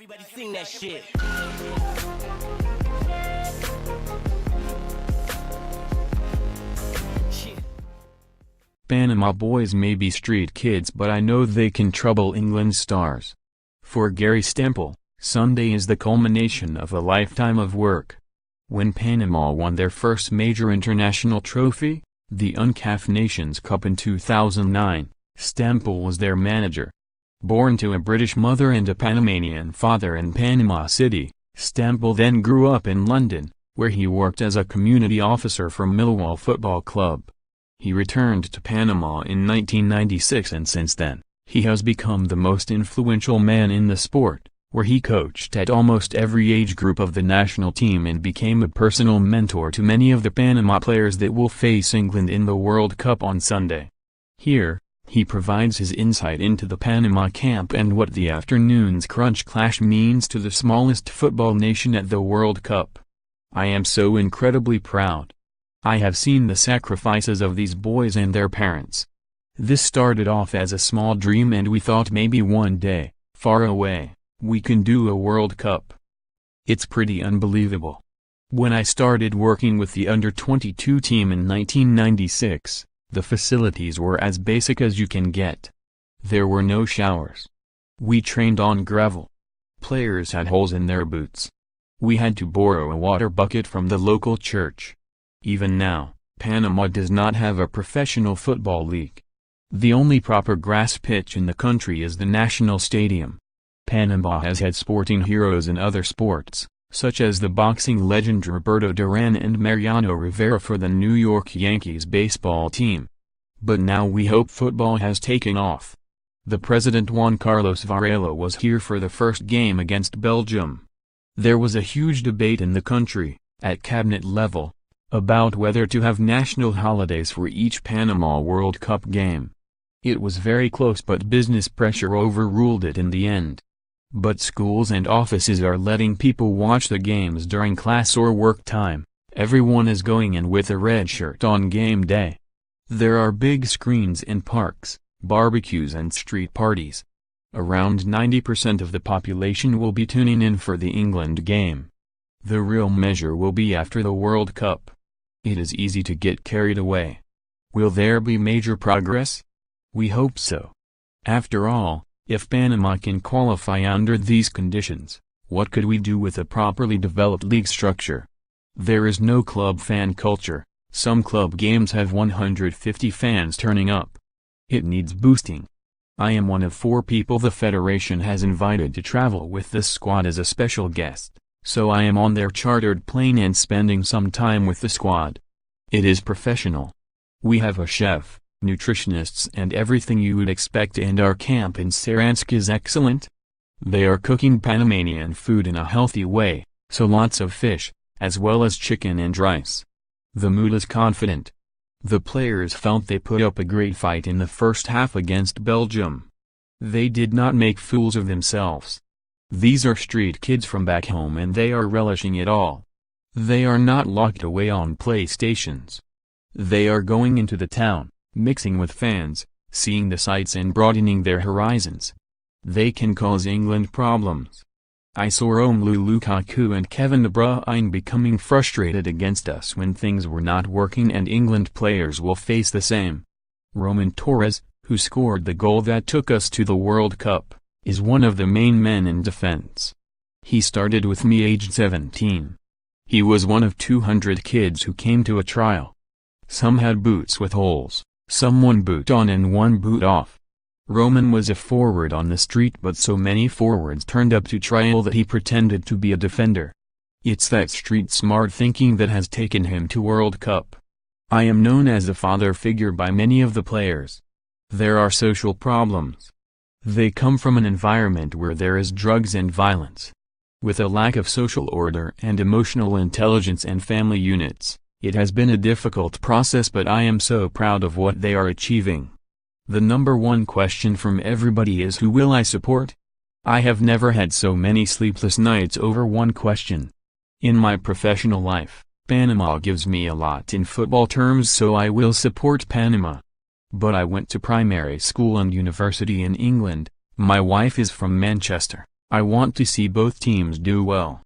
Everybody sing that shit. Panama boys may be street kids, but I know they can trouble England's stars. For Gary Stempel, Sunday is the culmination of a lifetime of work. When Panama won their first major international trophy, the UNCAF Nations Cup in 2009, Stempel was their manager. Born to a British mother and a Panamanian father in Panama City, Stempel then grew up in London, where he worked as a community officer for Millwall Football Club. He returned to Panama in 1996, and since then, he has become the most influential man in the sport, where he coached at almost every age group of the national team and became a personal mentor to many of the Panama players that will face England in the World Cup on Sunday. Here, he provides his insight into the Panama camp and what the afternoon's crunch clash means to the smallest football nation at the World Cup. I am so incredibly proud. I have seen the sacrifices of these boys and their parents. This started off as a small dream, and we thought maybe one day, far away, we can do a World Cup. It's pretty unbelievable. When I started working with the under-22 team in 1996, the facilities were as basic as you can get. There were no showers. We trained on gravel. Players had holes in their boots. We had to borrow a water bucket from the local church. Even now, Panama does not have a professional football league. The only proper grass pitch in the country is the national stadium. Panama has had sporting heroes in other sports, such as the boxing legend Roberto Duran and Mariano Rivera for the New York Yankees baseball team. But now we hope football has taken off. The president Juan Carlos Varela was here for the first game against Belgium. There was a huge debate in the country, at cabinet level, about whether to have national holidays for each Panama World Cup game. It was very close, but business pressure overruled it in the end. But schools and offices are letting people watch the games during class or work time. Everyone is going in with a red shirt on game day. There are big screens in parks, barbecues and street parties. Around 90% of the population will be tuning in for the England game. The real measure will be after the World Cup. It is easy to get carried away. Will there be major progress? We hope so. After all, if Panama can qualify under these conditions, what could we do with a properly developed league structure? There is no club fan culture. Some club games have 150 fans turning up. It needs boosting. I am one of 4 people the federation has invited to travel with this squad as a special guest, so I am on their chartered plane and spending some time with the squad. It is professional. We have a chef, nutritionists and everything you would expect, and our camp in Saransk is excellent. They are cooking Panamanian food in a healthy way, so lots of fish, as well as chicken and rice. The mood is confident. The players felt they put up a great fight in the first half against Belgium. They did not make fools of themselves. These are street kids from back home and they are relishing it all. They are not locked away on PlayStations. They are going into the town, mixing with fans, seeing the sights and broadening their horizons. They can cause England problems. I saw Romelu Lukaku and Kevin De Bruyne becoming frustrated against us when things were not working, and England players will face the same. Roman Torres, who scored the goal that took us to the World Cup, is one of the main men in defense. He started with me aged 17. He was one of 200 kids who came to a trial. Some had boots with holes, some one boot on and one boot off. Roman was a forward on the street, but so many forwards turned up to trial that he pretended to be a defender. It's that street smart thinking that has taken him to World Cup. I am known as a father figure by many of the players. There are social problems. They come from an environment where there is drugs and violence. With a lack of social order and emotional intelligence and family units, it has been a difficult process, but I am so proud of what they are achieving. The number one question from everybody is, who will I support? I have never had so many sleepless nights over one question. In my professional life, Panama gives me a lot in football terms, so I will support Panama. But I went to primary school and university in England. My wife is from Manchester. I want to see both teams do well.